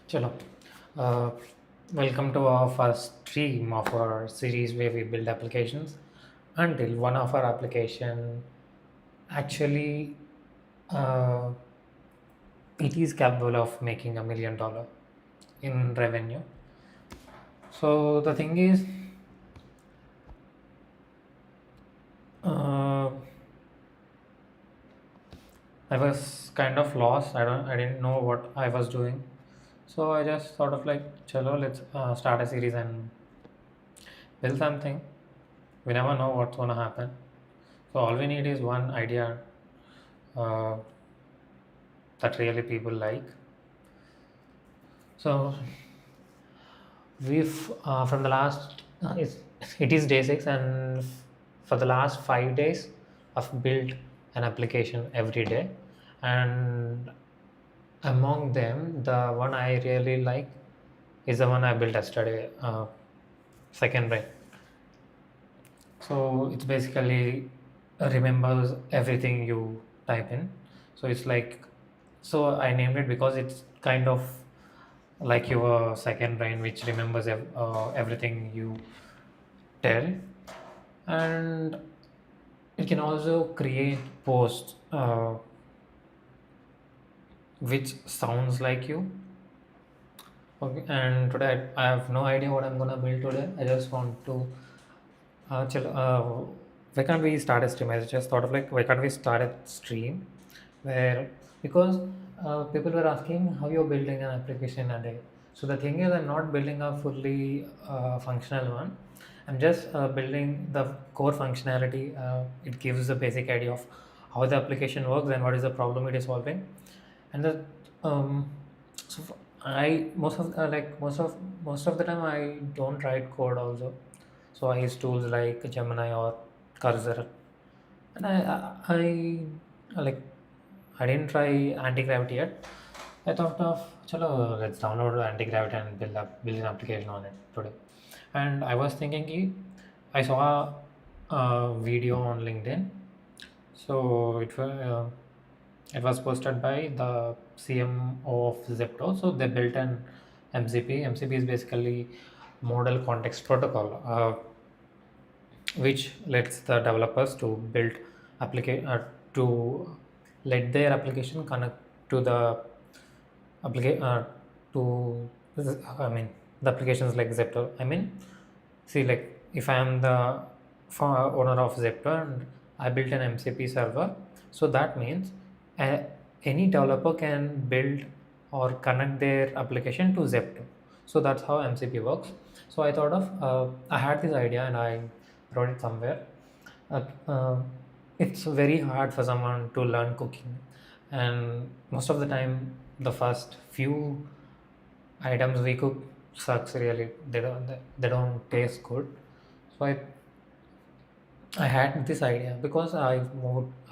Chalo. Uh, Welcome to our first stream of our series where we build applications until one of our application actually uh, it is capable of making $1 million in revenue. So the thing is, uh, I was kind of lost. I didn't know what I was doing. So I just thought of like, chalo, let's start a series and build something. We never know what's gonna happen. So all we need is one idea uh, that really people like. So we've from the last it is day 6, and for the last 5 days I've built an application every day, and among them the one I really like is the one I built yesterday, second brain. So it's basically remembers everything you type in. So it's like, so I named it because it's kind of like your second brain, which remembers everything you tell, and it can also create posts which sounds like you. Okay, and today I have no idea what I'm gonna build today. I just want to why can't we start a stream? I just thought of like, why can't we start a stream where, because people were asking how you're building an application a day. So the thing is, I'm not building a fully functional one. I'm just building the core functionality. It gives the basic idea of how the application works and what is the problem it is solving. And the so I most of the time I don't write code also, so I use tools like Gemini or Cursor, and like I didn't try anti gravity yet. I thought of chalo, let's download anti gravity and build an application on it today. And I was thinking, I saw a video on LinkedIn, so it was posted by the CMO of Zepto. So they built an MCP. MCP is basically model context protocol, which lets the developers to build to let their application connect to the application to I mean the applications like Zepto. I mean, see, like if I am the owner of Zepto and I built an MCP server, so that means uh, any developer can build or connect their application to Zepto. So that's how MCP works. So I thought of I had this idea and I wrote it somewhere. Uh, uh, it's very hard for someone to learn cooking, and most of the time, the first few items we cook sucks really. They don't taste good. So I had this idea because I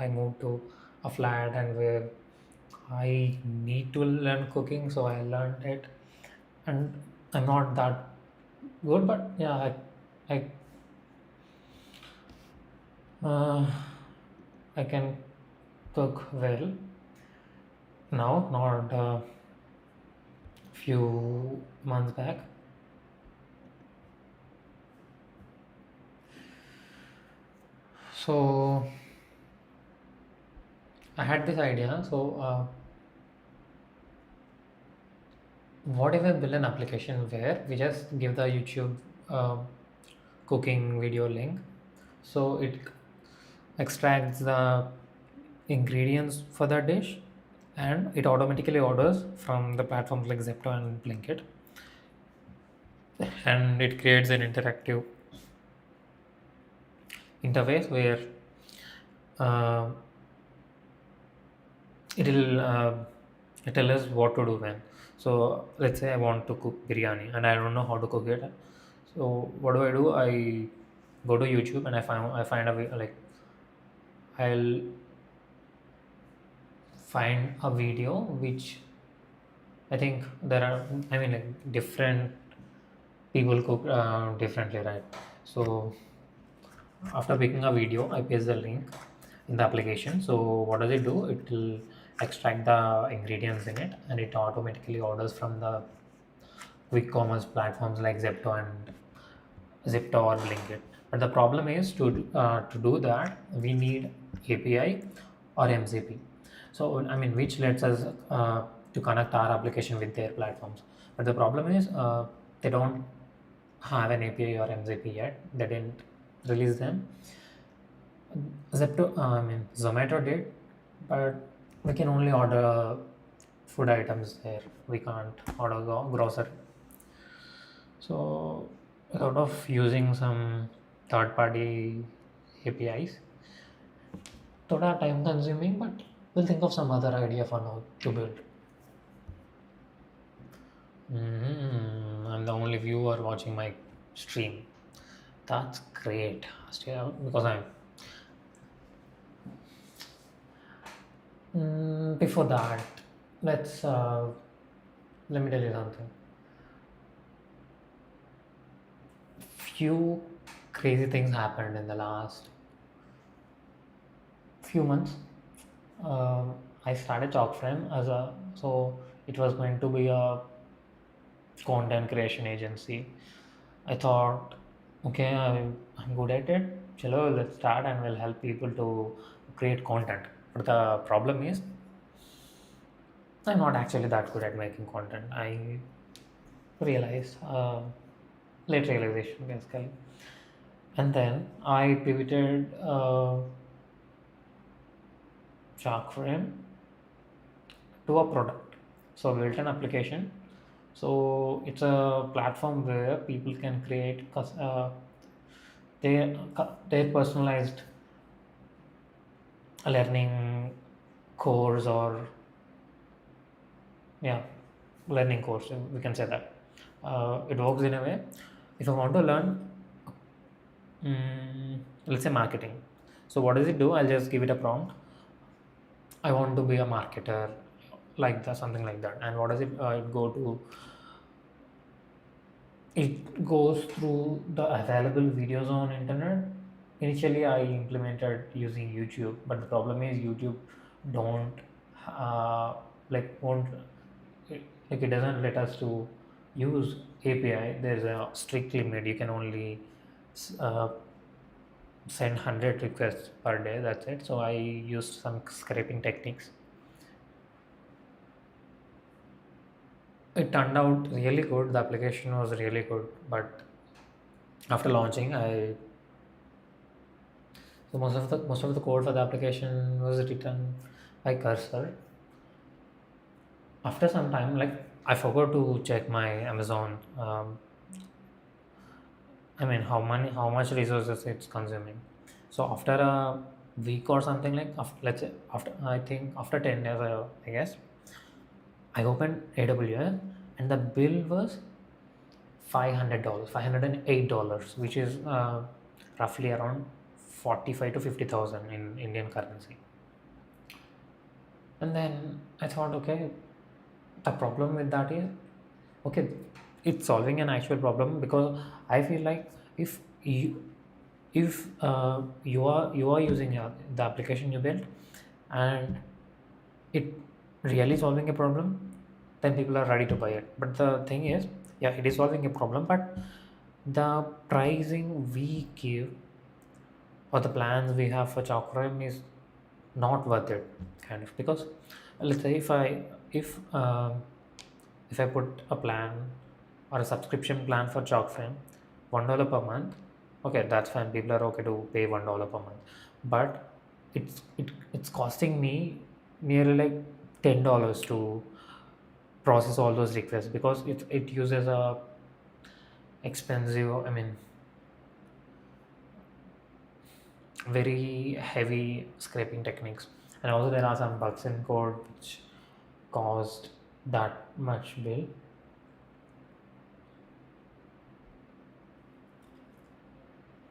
moved to a flat and where I need to learn cooking, so I learned it, and I'm not that good, but yeah, uh, I can cook well now, not a few months back. So I had this idea. So what if I build an application where we just give the YouTube uh, cooking video link, so it extracts the ingredients for that dish, and it automatically orders from the platforms like Zepto and Blinkit, and it creates an interactive interface where uh, it'll tell us what to do when. So let's say I want to cook biryani and I don't know how to cook it. So what do? I go to YouTube and I find a way, like I'll find a video which I think there are, I mean, like different people cook differently, right? So after picking a video, I paste the link in the application. So what does it do? It will extract the ingredients in it, and it automatically orders from the quick commerce platforms like Zipto or Blinkit. But the problem is to do that we need API or MCP. So I mean, which lets us to connect our application with their platforms. But the problem is they don't have an API or MCP yet. They didn't release them. I mean, Zomato did, but we can only order food items there. We can't order grocery. So, out of using some third-party APIs, thoda time consuming, but we'll think of some other idea for now to build. I'm the only viewer watching my stream. That's great. Still, because I'm. Before that, let's let me tell you something. Few crazy things happened in the last few months. I started Chalkframe as a so it was going to be a content creation agency. I thought, okay, I'm good at it. Chalo, let's start and we'll help people to create content. But the problem is, I'm not actually that good at making content. I realized, late realization basically. And then I pivoted Sharkframe to a product. So I built an application. So it's a platform where people can create their personalized learning course or yeah, learning course. We can say that. It works in a way. If I want to learn, let's say marketing. So what does it do? I'll just give it a prompt. I want to be a marketer, like that, something like that. And what does it? It go to? It goes through the available videos on internet. Initially, I implemented using YouTube, but the problem is YouTube don't uh, won't like it doesn't let us to use API. There's a strict limit. You can only uh, send 100 requests per day. That's it. So I used some scraping techniques. It turned out really good. The application was really good, but after launching, I so most of the code for the application was written by Cursor. After some time, like I forgot to check my Amazon. I mean, how much resources it's consuming. So after a week or something like after, let's say after I think after 10 days, I guess I opened AWS and the bill was $500, $508, which is roughly around 45 to 50,000 in Indian currency. And then I thought, okay, the problem with that is, okay, it's solving an actual problem because I feel like if you are using the application you built and it really solving a problem, then people are ready to buy it. But the thing is, yeah, it is solving a problem, but the pricing we give or the plans we have for Chakram is not worth it, kind of, because let's say if I put a plan or a subscription plan for Chalkframe, $1 per month, okay, that's fine. People are okay to pay $1 per month, but it's costing me nearly like $10 to process all those requests because it uses a expensive, I mean, very heavy scraping techniques, and also there are some bugs in code which caused that much bill.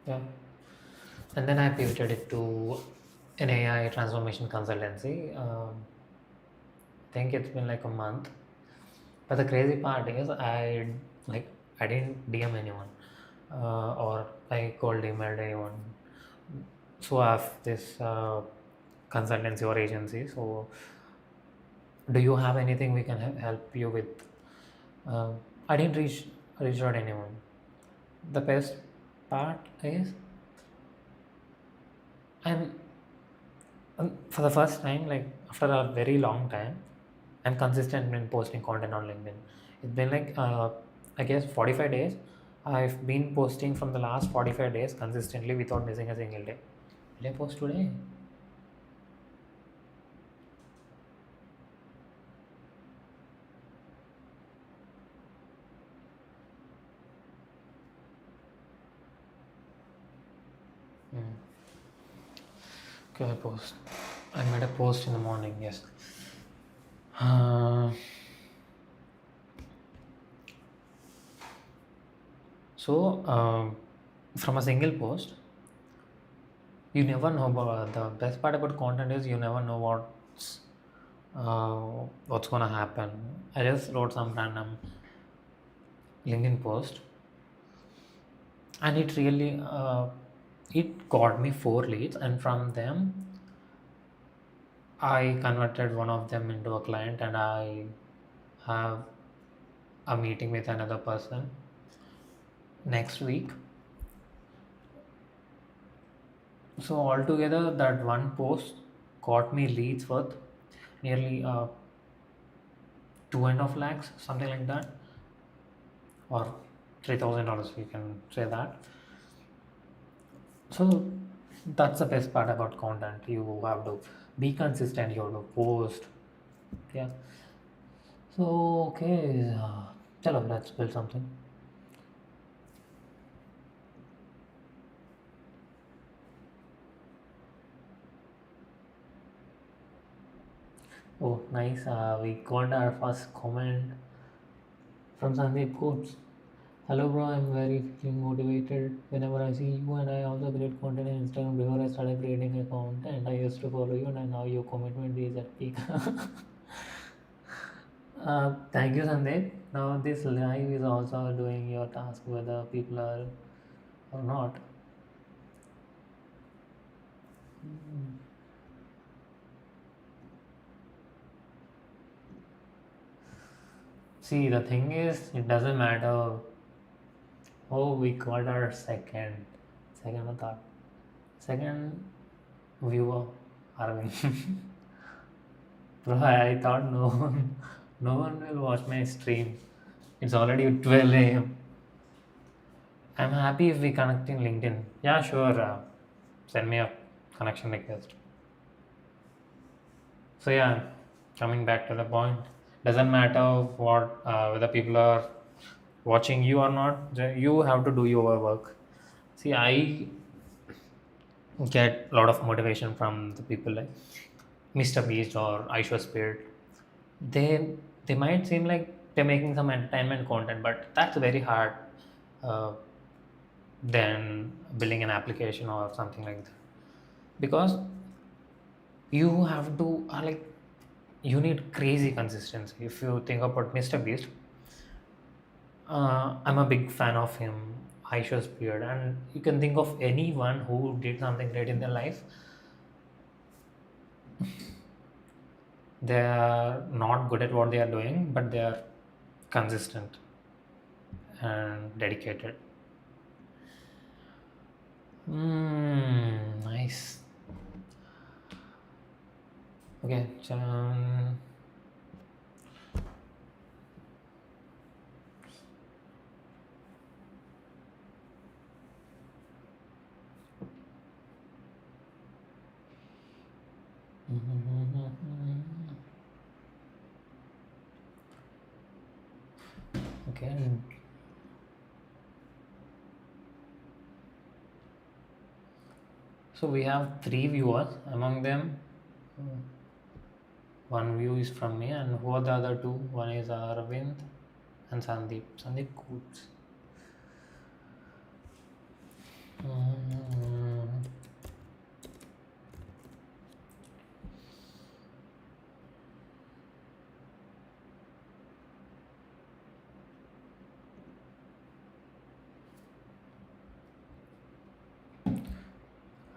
Yeah, and then I pivoted it to an AI transformation consultancy. I think it's been like a month, but the crazy part is I didn't DM anyone or I cold emailed anyone. So I have this consultancy or agency. So do you have anything we can help you with? I didn't reach out anyone. The best part is I'm for the first time, like after a very long time, I'm consistent in posting content on LinkedIn. It's been like I guess 45 days. I've been posting from the last 45 days consistently without missing a single day. Did I post today? Hmm. Okay, I post. I made a post in the morning. Yes. Uh, so from a single post, you never know about the best part about content is you never know what's gonna happen. I just wrote some random LinkedIn post, and it really it got me 4 leads, and from them I converted one of them into a client, and I have a meeting with another person next week. So altogether, that one post got me leads worth nearly 2.5 lakhs, something like that, or $3,000. We can say that. So that's the best part about content. You have to be consistent. You have to post. Yeah. So okay, chalo, let's build something. Oh, nice. We got our first comment from Sandeep Coates. Hello, bro. I'm very feeling motivated whenever I see you, and I also create content on Instagram. Before I started creating a content, I used to follow you, and now your commitment is at peak. Thank you, Sandeep. Now this live is also doing your task, whether people are or not. See, the thing is, it doesn't matter. Oh, we got our second or third, second viewer, Arvind. Bro, I thought no one will watch my stream. It's already 12 a.m. I'm happy if we connect in LinkedIn. Yeah, sure. Send me a connection request. So yeah, coming back to the point, doesn't matter what whether people are watching you or not. You have to do your work. See, I get a lot of motivation from the people like Mr. Beast or Aishwa Spirit. They might seem like they're making some entertainment content, but that's very hard uh, than building an application or something like that. Because you have to you need crazy consistency. If you think about Mr. Beast, I'm a big fan of him, Aisha's beard, and you can think of anyone who did something great in their life. They are not good at what they are doing, but they are consistent and dedicated. Nice. Okay, okay. So we have 3 viewers. Among them, one view is from me, and who are the other two? One is Aravind and Sandeep. Sandeep Coots. Mm,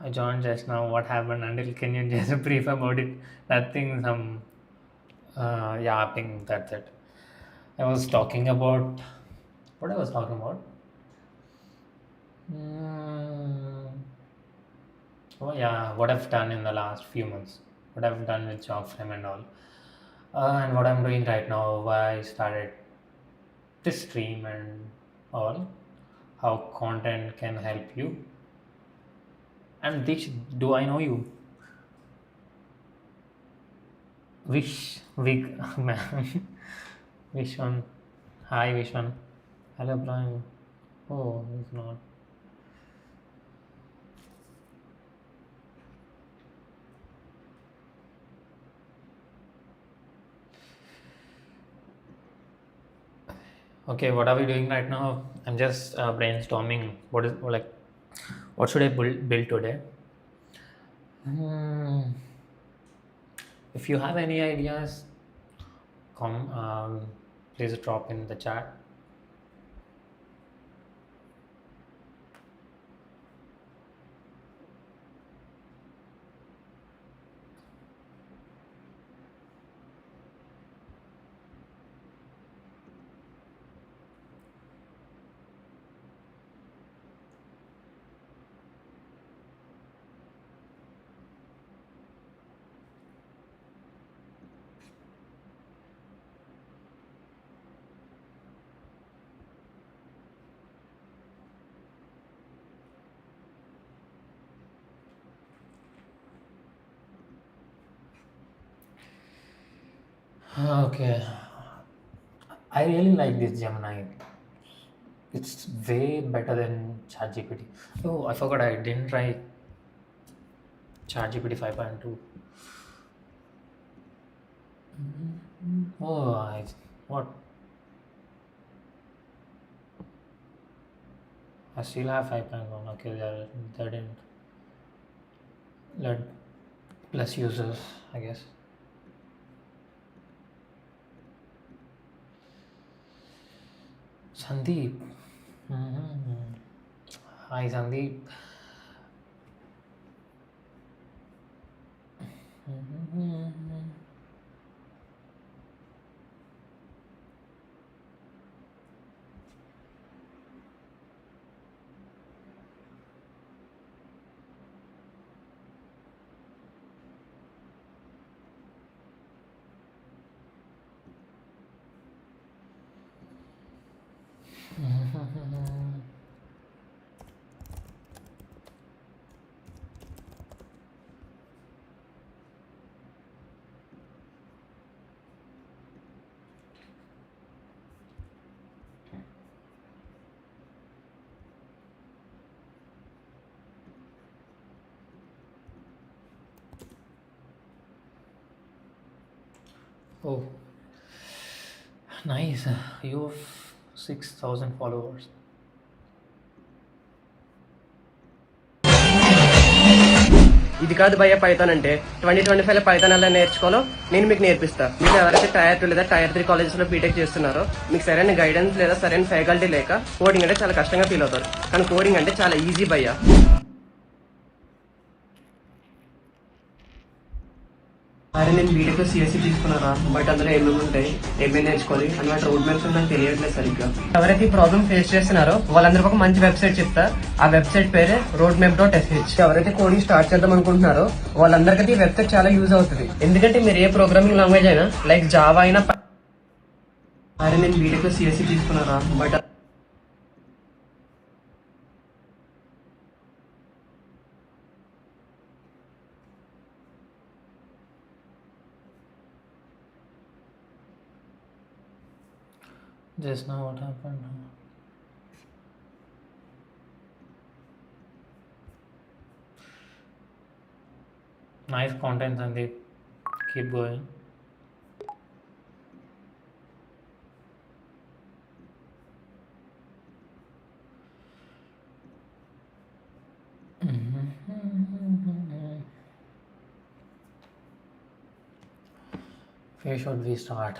I joined just now. What happened? Until can you just brief about it? Nothing. Some yapping. That's it. I was talking about. What I was talking about? Mm, oh yeah, what I've done in the last few months, what I've done with job frame and all, and what I'm doing right now. Why I started this stream and all, how content can help you. And this, do I know you? Wish, Vig, man, Vishwan. Hi, Vishwan. Hello, Brian. Oh, he's not. Okay, what are we doing right now? I'm just brainstorming. What is like? What should I build today? Hmm. If you have any ideas, come. Please drop in the chat. Okay, I really like this Gemini. It's way better than ChatGPT. Oh, I forgot I didn't try ChatGPT 5.2. Oh, what? I still have 5.1. Okay, they didn't let plus users, I guess. Sandeep. Mhm. Hi, Sandeep. Mhm. Oh, nice. You have 6,000 followers. ఇది కాదు భయ్య Python అంటే 2025 Python ఎలా నేర్చుకోవాలో నేను మీకు నేర్పిస్తా. మీరు ఎవరైతే టైర్ 2 లేదా టైర్ 3 కాలేజెస్ లో బీటెక్ చేస్తున్నారో మీకు సరైన గైడెన్స్ లేదా సరైన ఫ్యాకల్టీ లేక కోడింగ్ అంటే చాలా కష్టంగా ఫీల్ అవుతారు. కానీ కోడింగ్ అంటే చాలా ఈజీ భయ్య. అరే నేను బీటెక్ సిఎస్సి తీసుకున్నారా, బట్ అందులో ఏమేమి ఉంటాయి, ఏమేమి నేర్చుకోవాలి అని వాటి రోడ్ మ్యాప్స్ నాకు తెలియట్లేదు సరిగ్గా. ఎవరైతే ఈ ప్రాబ్లమ్ ఫేస్ చేస్తున్నారో వాళ్ళందరికీ ఒక మంచి వెబ్సైట్ చెప్తా. ఆ వెబ్సైట్ పేరే రోడ్ మ్యాప్ .sh. ఎవరైతే కోడింగ్ స్టార్ట్ చేద్దాం అనుకుంటున్నారో వాళ్ళందరికీ ఈ వెబ్సైట్ చాలా యూజ్ అవుతుంది. ఎందుకంటే మీరు ఏ ప్రోగ్రామింగ్ లాంగ్వేజ్ అయినా లైక్ జావా అయినా. అరే నేను బీటెక్ సిఎస్సి తీసుకున్నారా, but Just now, what happened? Nice content, Sandeep. Keep going. Where should we start?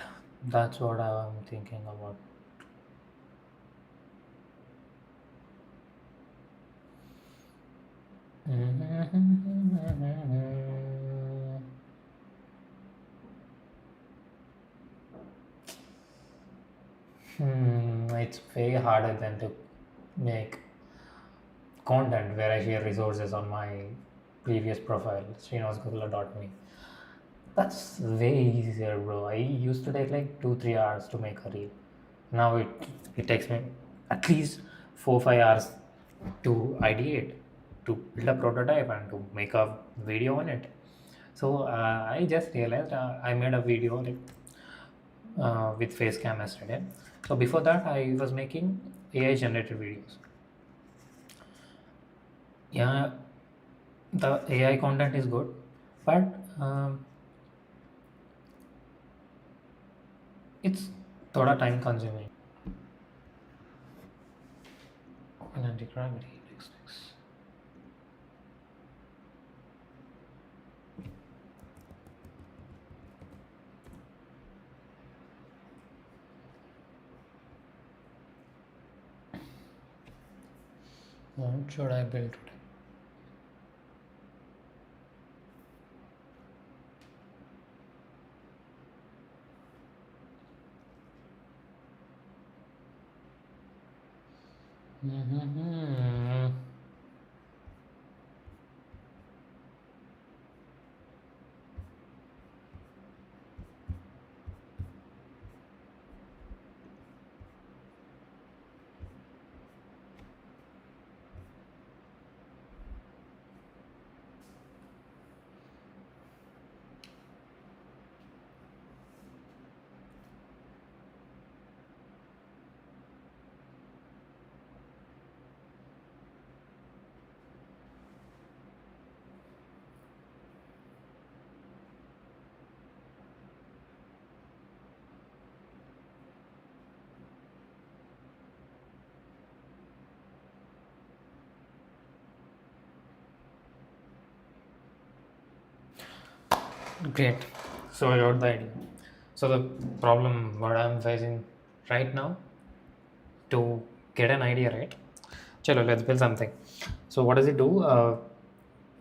That's what I'm thinking about. it's way harder than to make content where I share resources on my previous profile, srinivasgurula.me. That's way easier, bro. I used to take like 2-3 hours to make a reel. Now it takes me at least 4-5 hours to ideate, to build a prototype, and to make a video on it. So I just realized I made a video like with Facecam yesterday. So before that, I was making AI generated videos. Yeah, the AI content is good, but it's thoda time consuming. Open anti-gravity, next. What should I build today? Mm-hmm. Great. So I got the idea. So the problem what I'm facing right now to get an idea, right? Chalo, let's build something. So what does it do?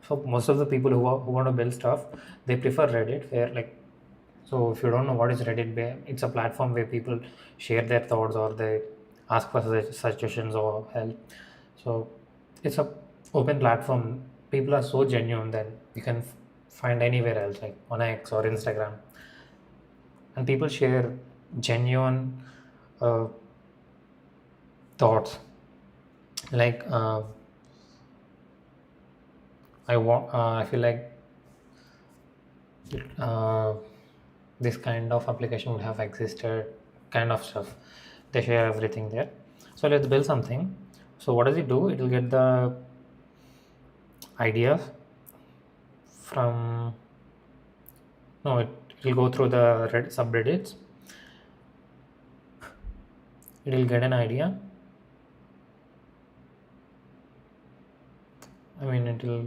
So most of the people who want to build stuff, they prefer Reddit, where like, so if you don't know what is Reddit, it's a platform where people share their thoughts or they ask for suggestions or help. So it's a open platform. People are so genuine that you can find anywhere else, like on X or Instagram, and people share genuine uh, thoughts. Like I feel like uh, this kind of application would have existed, kind of stuff. They share everything there. So let's build something. So what does it do? It will get the ideas from, no, it will go through the subreddits. It will get an idea. I mean, it will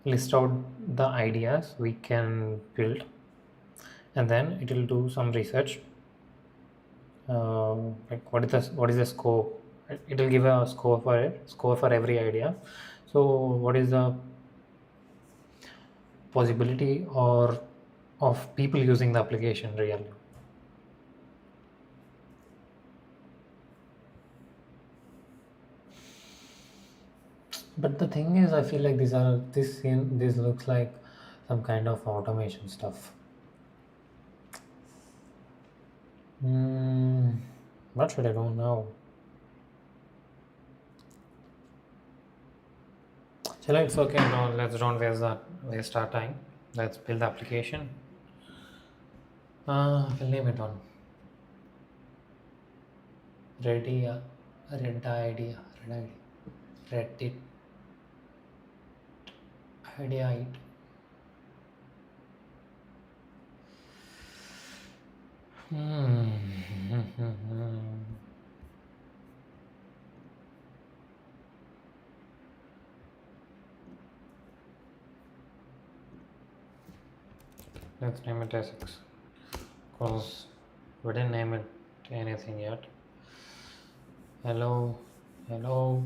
list out the ideas we can build, and then it will do some research. Like what is the scope? It will give a score for every idea. So what is the possibility or of people using the application really? But the thing is, I feel like this looks like some kind of automation stuff. Hmm, what should I do now? Chalo, it's okay. No, let's don't waste our time. Let's build the application. We'll name it on Ready, Red idea, Reddit idea. Hmm. Let's name it Essex, because we didn't name it anything yet. Hello, hello.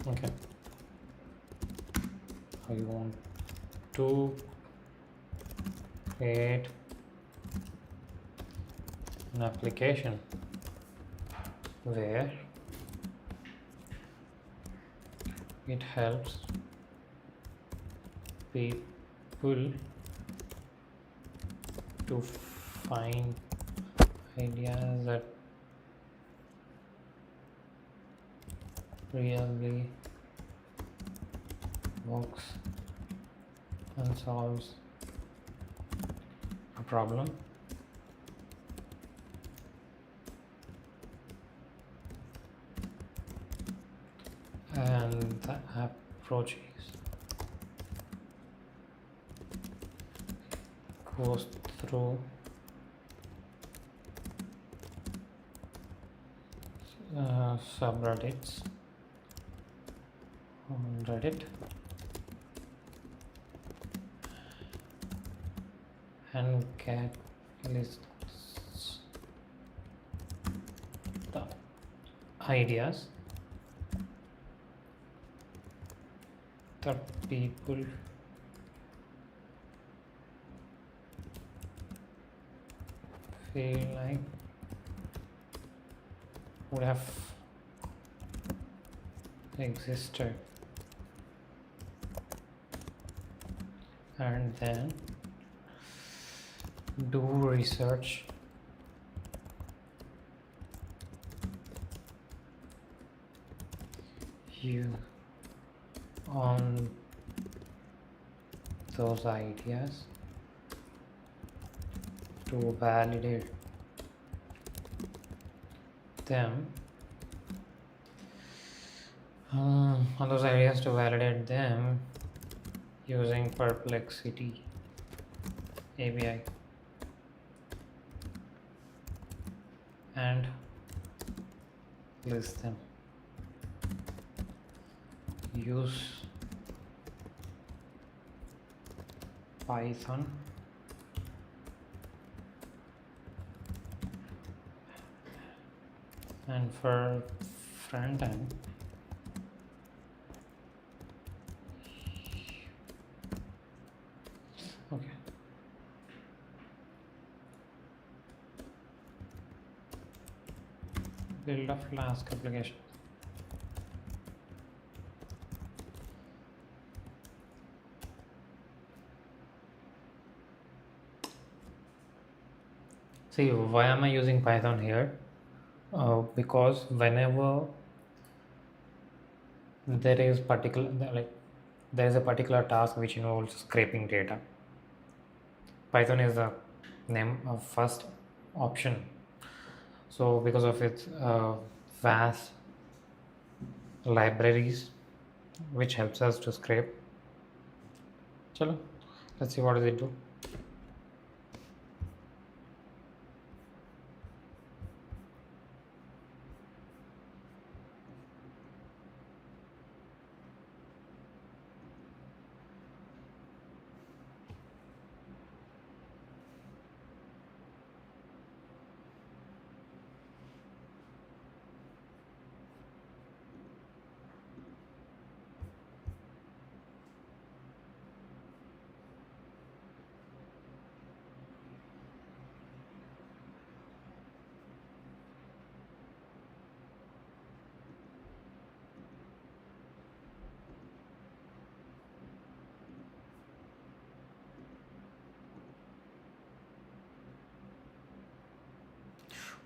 Okay. I want to create an application where it helps people to find ideas that really works and solves a problem. And the approach goes through subreddits on Reddit and get lists the ideas that people feel like would have existed, and then do research you on those ideas to validate them on those ideas to validate them using Perplexity API and list them. Use Python and for front end okay, build a Flask application. See, why am I using Python here? Because whenever there is there is a particular task which involves scraping data, Python is the name of first option. So because of its vast libraries which helps us to scrape. Chalo, let's see what does it do.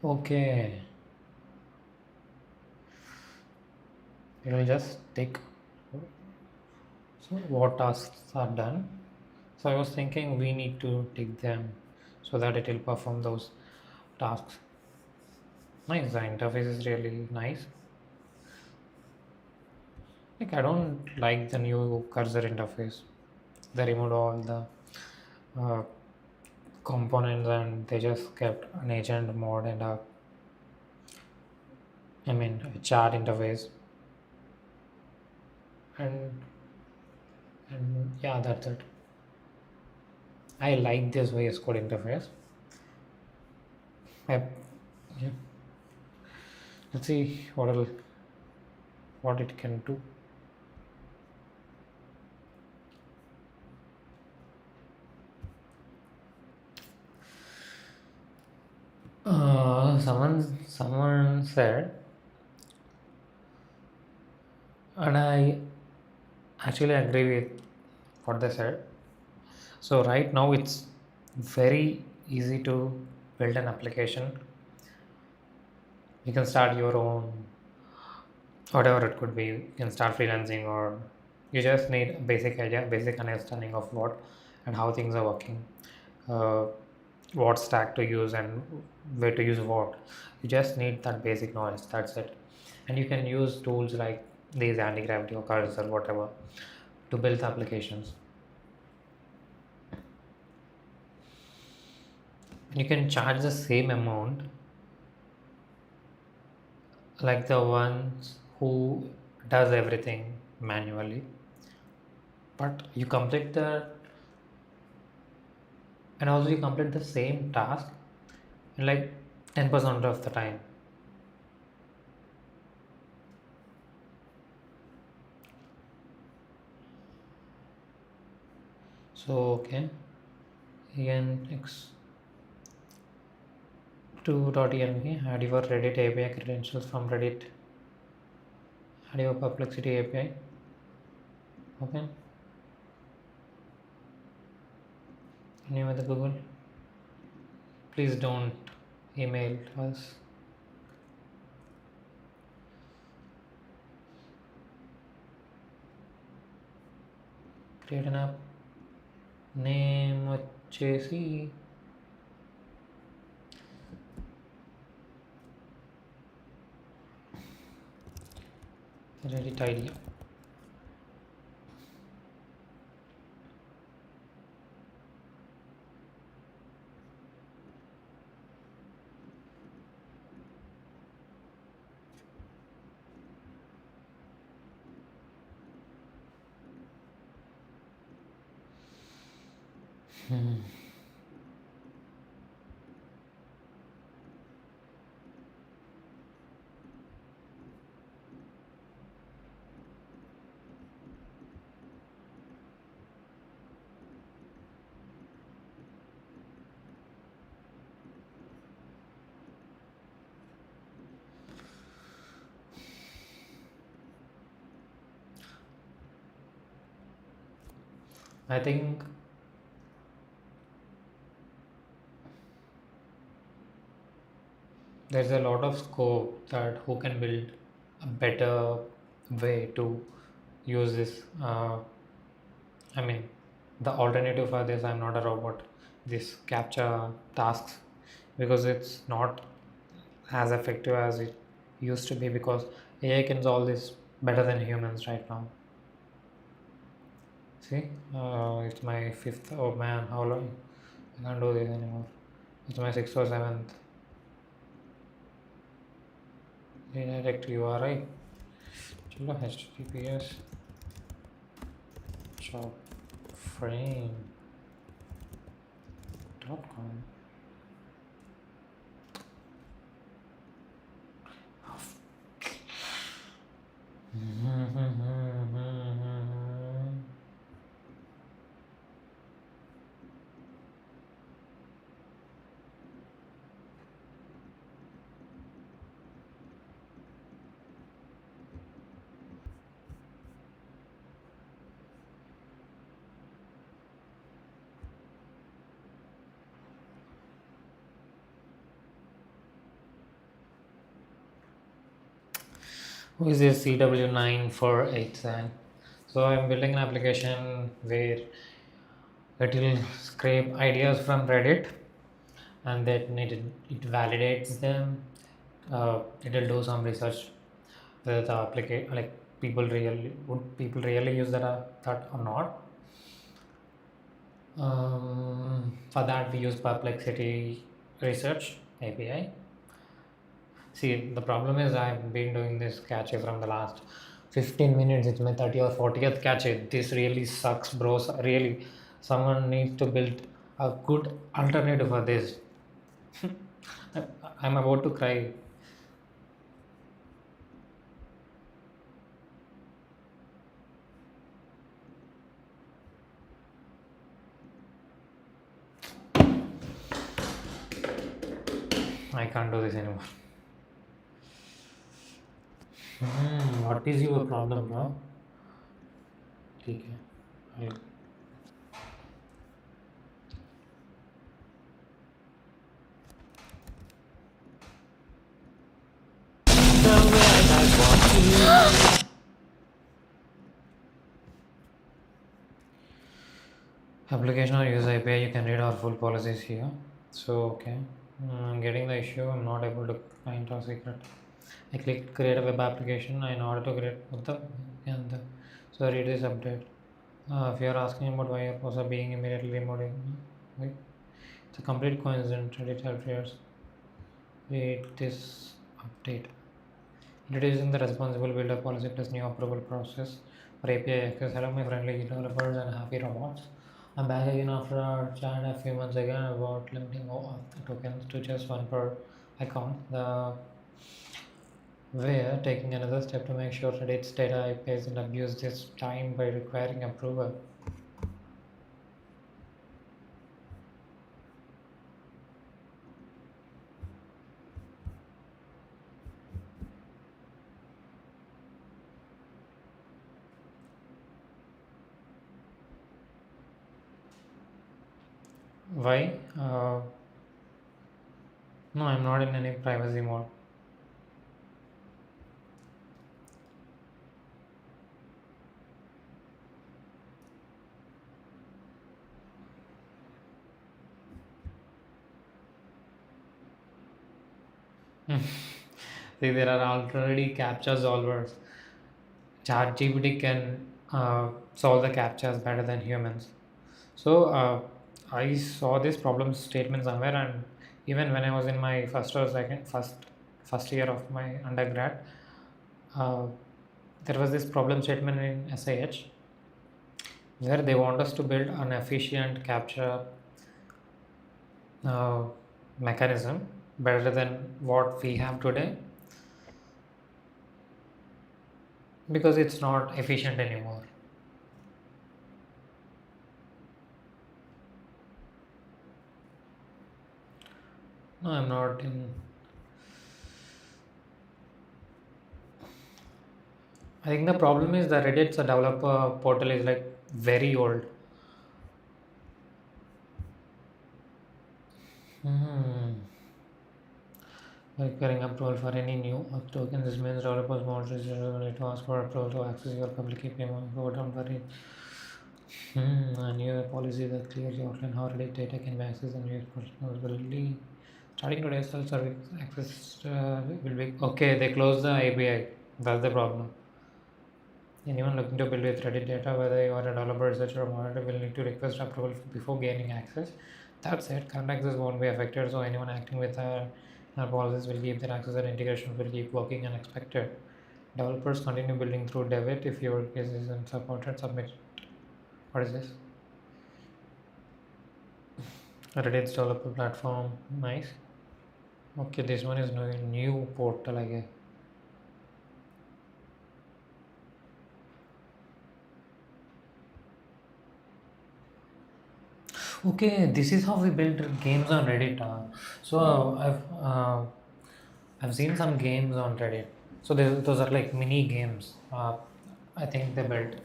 Okay, it will just take. So what tasks are done? So I was thinking we need to tick them so that it will perform those tasks. Nice, the interface is really nice. Like I don't like the new cursor interface. They removed all the uh, components and they just kept an agent mode and a a chart interface and yeah, that's it. I like this VS Code interface. I, yeah. Let's see what it can do. Someone said, and I actually agree with what they said. So right now it's very easy to build an application. You can start your own, whatever it could be. You can start freelancing, or you just need a basic idea, basic understanding of what and how things are working, uh, what stack to use and where to use what. You just need that basic knowledge. That's it. And you can use tools like these anti-gravity or cursor, whatever, to build applications. You can charge the same amount like the ones who does everything manually, but you complete the and also you complete the same task in like 10% of the time. So okay, again x2.env, add your Reddit API credentials from Reddit, add your Perplexity API. Okay, name of the Google. Please don't email us. Create an app. Name వచ్చేసి Reddit idea. I think there's a lot of scope that who can build a better way to use this. I mean, the alternative for this, I'm not a robot, this capture tasks, because it's not as effective as it used to be, because AI can solve this better than humans right now. See, it's my fifth. Oh man, how long? I can't do this anymore. It's my sixth or seventh. Redirect URI. चलो https jobframe.com. Who is this CW948? So I'm building an application where it will scrape ideas from Reddit, and then it validates them. It will do some research whether the application, like, people really use that or not. For that we use Perplexity Research API. See, the problem is I've been doing this cache from the last 15 minutes. It's my 30 or 40th cache. This really sucks, bros. Really, someone needs to build a good alternative for this. I'm about to cry. I can't do this anymore. What is your problem, bro? ठीक है. Application or user API, you can read our full policies here. So, okay. I'm getting the issue. I'm not able to find our secret. I clicked create a web application in order to create what the and the, so read this update. If you are asking about why your posts are being immediately removed, wait, it's a complete coincidence. Reddit appears. Read this update. Introducing the responsible builder policy plus new approval process for API access. Hello, my friendly developers and happy robots. I'm back again after our chat a few months ago about limiting all the tokens to just one per account. We're taking another step to make sure Reddit's data APIs and abuse this time by requiring approval. Why? No, I'm not in any privacy mode. See, there are already captcha solvers. ChatGPT can solve the captchas better than humans. So I saw this problem statement somewhere, and even when I was in my first year of my undergrad, uh, there was this problem statement in SIH where they want us to build an efficient capture uh, mechanism better than what we have today because it's not efficient anymore. No, I'm not in. I think the problem is that Reddit's a developer portal is like very old. Requiring approval for any new token. This means developers won't need to ask for approval to access your public API. So don't worry. A new policy that clearly outline how Reddit data can be accessed and used personally. Starting today, self-service access will be okay. They close the API. That's the problem. Anyone looking to build with Reddit data, whether you are a developer, researcher, or monitor, will need to request approval before gaining access. That said, current access won't be affected, so anyone acting with our policies will keep their access and integration will keep working unexpected. Developers continue building through Devit. If your case isn't supported, submit. What is this? Reddit's developer platform. Nice. Okay, this one is new portal, I guess. Okay, this is how we build games on Reddit. So I've seen some games on Reddit. So those are like mini games. I think they built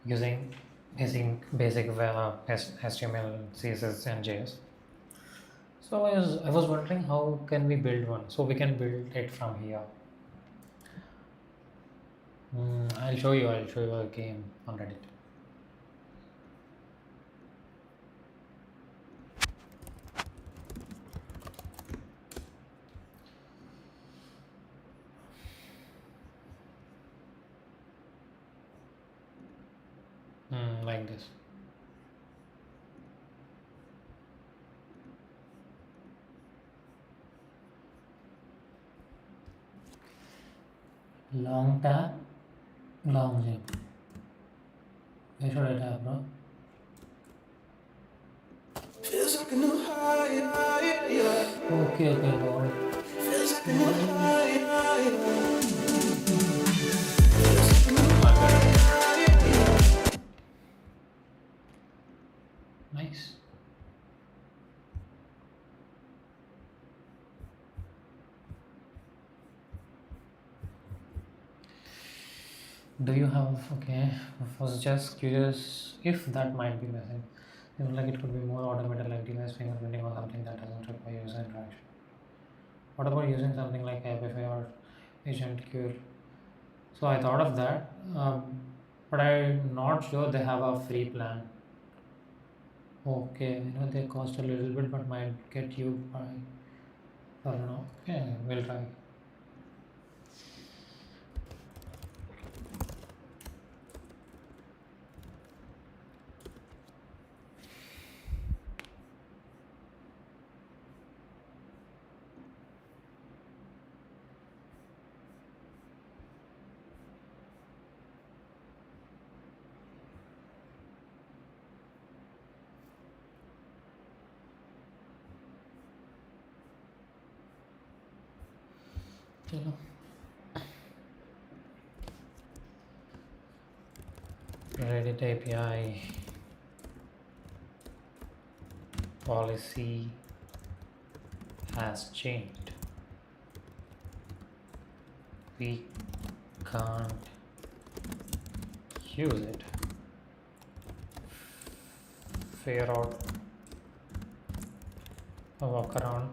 using basic HTML, CSS, and JS. So I was wondering how can we build one? So we can build it from here. I'll show you a game on Reddit. Like this. Long tap, long jump. Where should I tap, bro? Feels like a new high, yeah. Okay, Lord. Feels like a new high. Nice. Do you have, okay, I was just curious if that might be missing. Like it could be more automated, like device fingerprinting or something that doesn't require user interaction. What about using something like Apify or Agent Cure? So I thought of that, but I'm not sure they have a free plan. Okay, they cost a little bit, but might get you by, I don't know. Okay, we'll try. चलो Reddit API policy has changed. We can't use it. Figure out a workaround.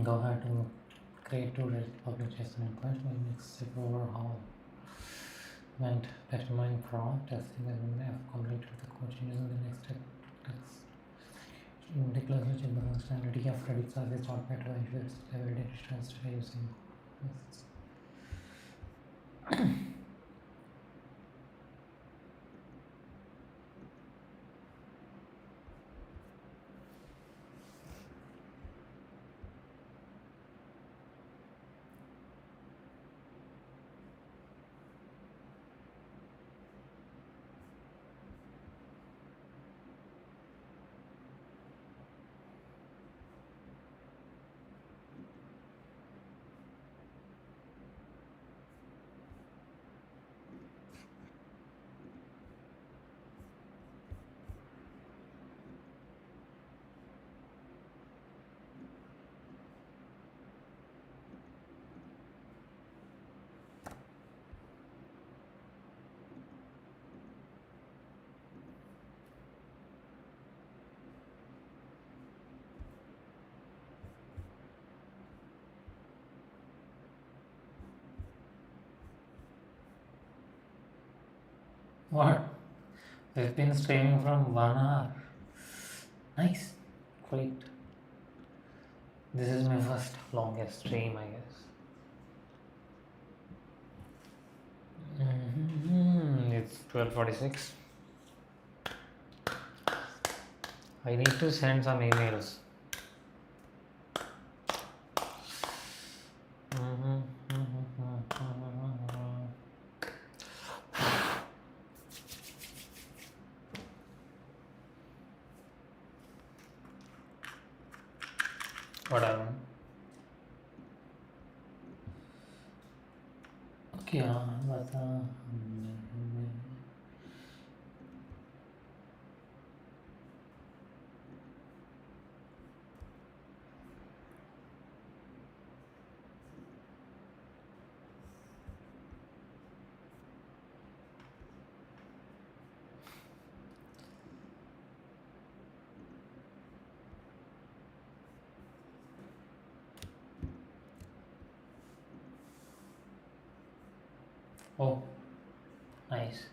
Go ahead to create two public JSON request by next step overhaul. And determine prompt testing and have completed the code changes in the next step. Declare the check the functionality of Reddit service automated by its level data transfer using methods. What? We've been streaming from 1 hour. Nice. Great. This is my first longest stream, I guess. It's 12:46. I need to send some emails. Whatever. Okay, but Oh, nice.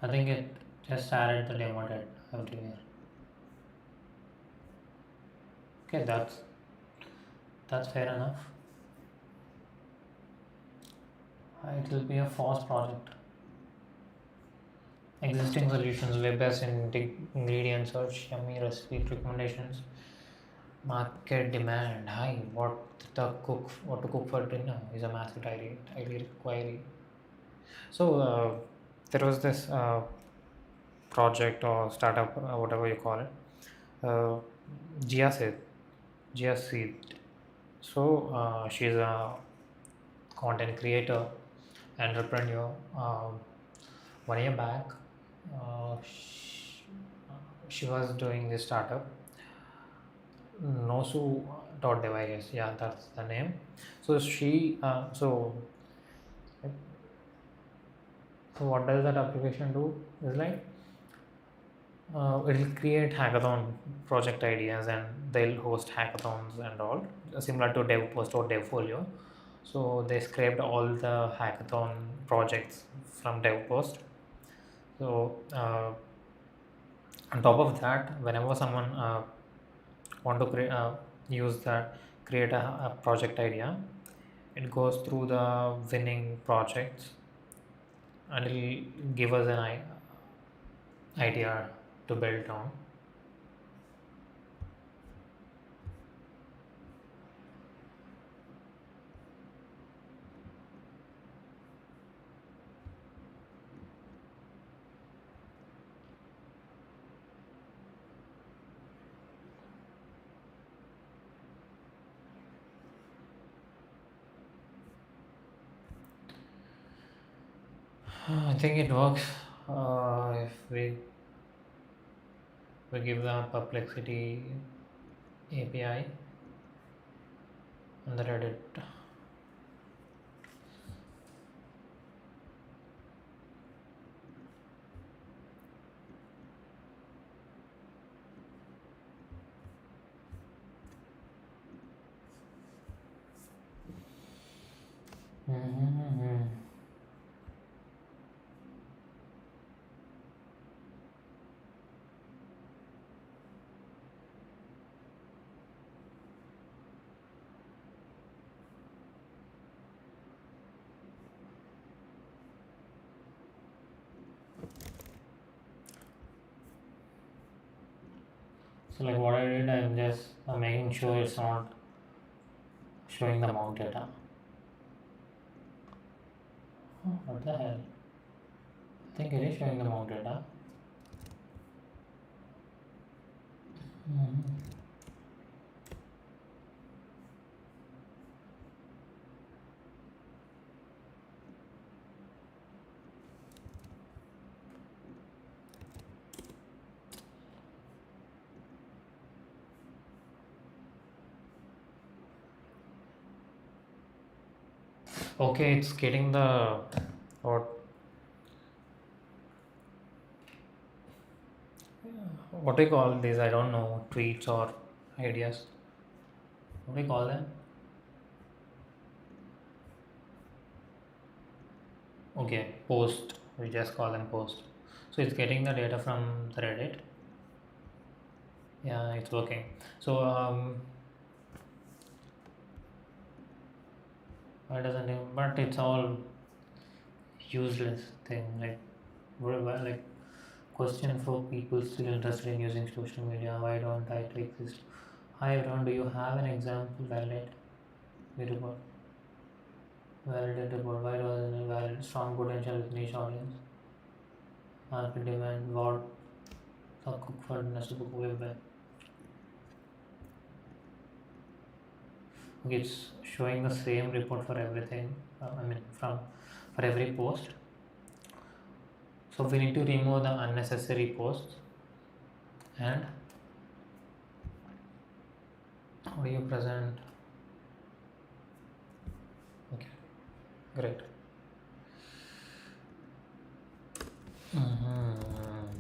I think it just added the demo that everywhere. Okay, that's fair enough. It will be a fast project. Existing solutions, web-based ingredient search, yummy recipe recommendations, market demand high. What to cook for dinner is a massive daily query. So there was this project or startup, whatever you call it, uh, Gia Seed. Gia Seed. So she's a content creator, entrepreneur. 1 year back, she was doing this startup, Nosu.dev, I guess. Yeah, that's the name. So so what does that application do? Is like it will create hackathon project ideas and they'll host hackathons and all, similar to DevPost or DevFolio. So they scraped all the hackathon projects from DevPost. So on top of that, whenever someone want to use that, create a project idea, it goes through the winning projects and it'll give us an idea to build on. I think it works if we give the Perplexity API on the Reddit. Mm-hmm. So like what I did, I'm just making sure it's not showing the mount data. Oh, what the hell? I think it is showing the mount data. Mhm. Okay, it's getting the what what do you call these? I don't know, tweets or ideas. What do you call them? Okay, post. We just call them post. So it's getting the data from the Reddit. Yeah, it's working. So why doesn't it? But it's all useless thing. Like like question for people still interested in using social media. Why don't I take this? Hi everyone, do you have an example valid? We report validate report. Why doesn't it valid strong potential with niche audience? Market demand. What the cook for Nestle book web. Okay, it's showing the same report for everything. I mean, for every post. So we need to remove the unnecessary posts. And how do you present? Okay, great. Mhm.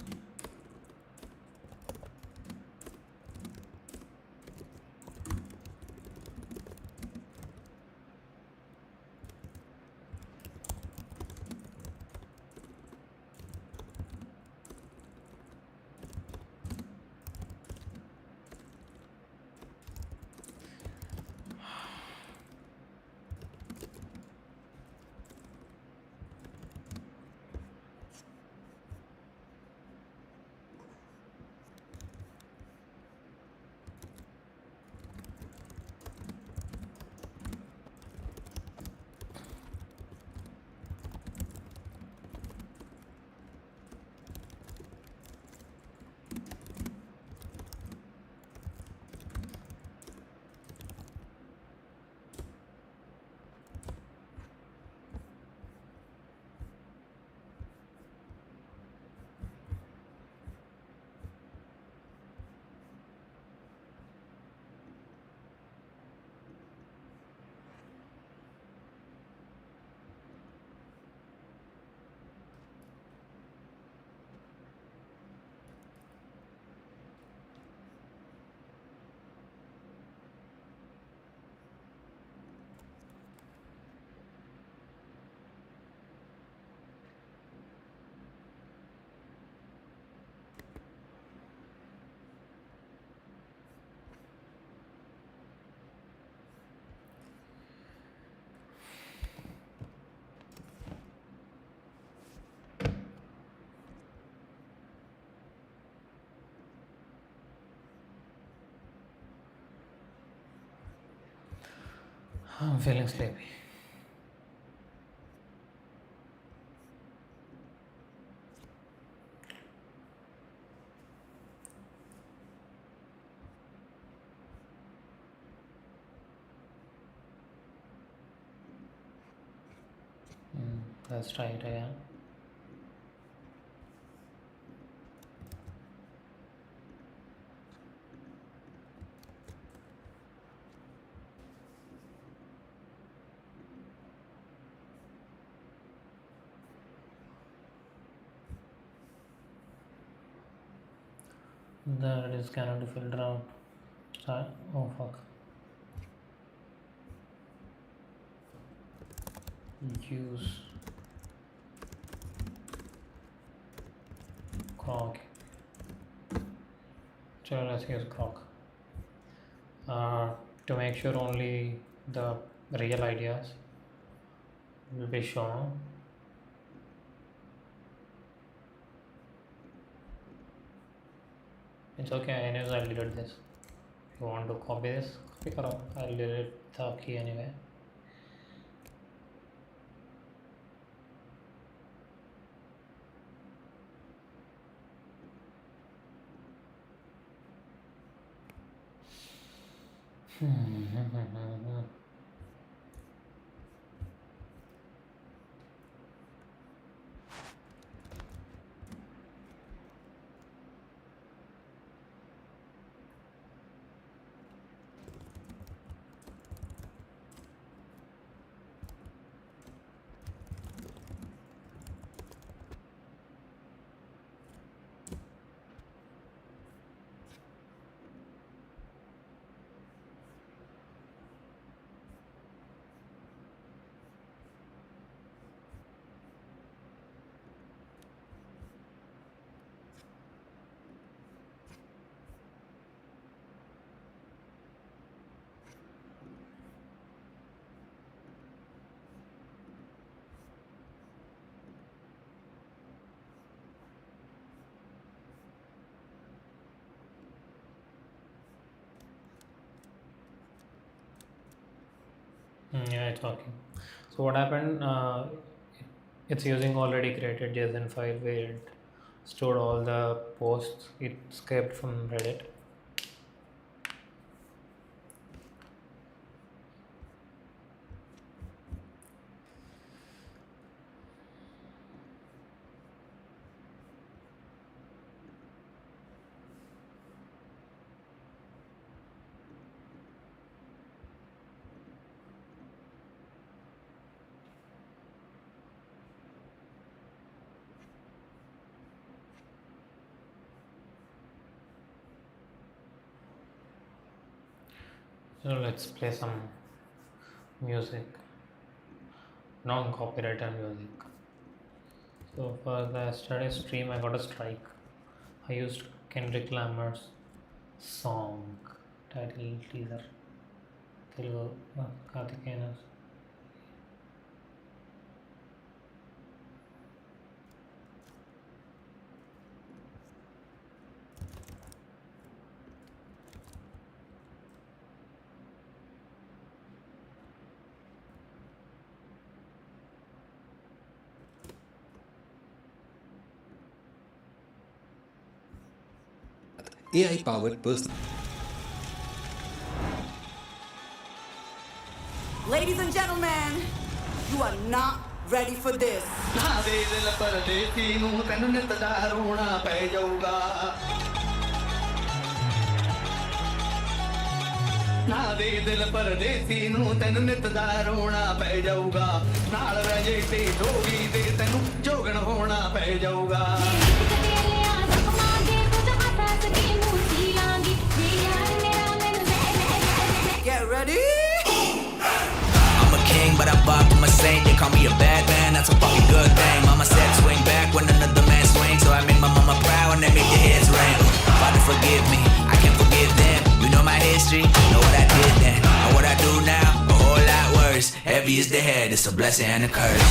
I'm feeling sleepy. Let's try it again. There it is, cannot filter out. Sorry. Oh fuck. Use Grok. So let's use Grok. To make sure only the real ideas will be shown. It's okay, anyways I'll delete this. If you want to copy this, copy karo. I'll delete the key anyway. Yeah, it's working. So what happened? It's using already created JSON file where it stored all the posts it scraped from Reddit. So let's play some music, non-copyrighted music. So for the yesterday stream, I got a strike. I used Kendrick Lamar's song title teaser. Telugu Karthikeya's. AI-powered personal. Ladies and gentlemen, you are not ready for this. ਨਾ ਦੇ ਦਿਲ ਪਰਦੇਸੀ ਨੂੰ ਤੈਨੂੰ ਨਿਤ ਦਾ ਰੋਣਾ ਪੈ ਜਾਊਗਾ ਨਾ ਦੇ ਦਿਲ ਪਰਦੇਸੀ ਨੂੰ ਤੈਨੂੰ ਨਿਤ ਦਾ ਰੋਣਾ ਪੈ ਜਾਊਗਾ ਨਾਲ ਰਹਿ ਜੇ ਤੇ ਢੋਗੀ ਦੇ ਤੈਨੂੰ ਜੋਗਣ ਹੋਣਾ ਪੈ ਜਾਊਗਾ Get ready? I'm a king, but I bop, I'm a saint. They call me a bad man, that's a fucking good thing. Mama said swing back when another man swings, so I made my mama proud and they make your heads ring. Father, forgive me, I can't forgive them. You know my history, know what I did then. And what I do now, a whole lot worse. Heavy is the head, it's a blessing and a curse.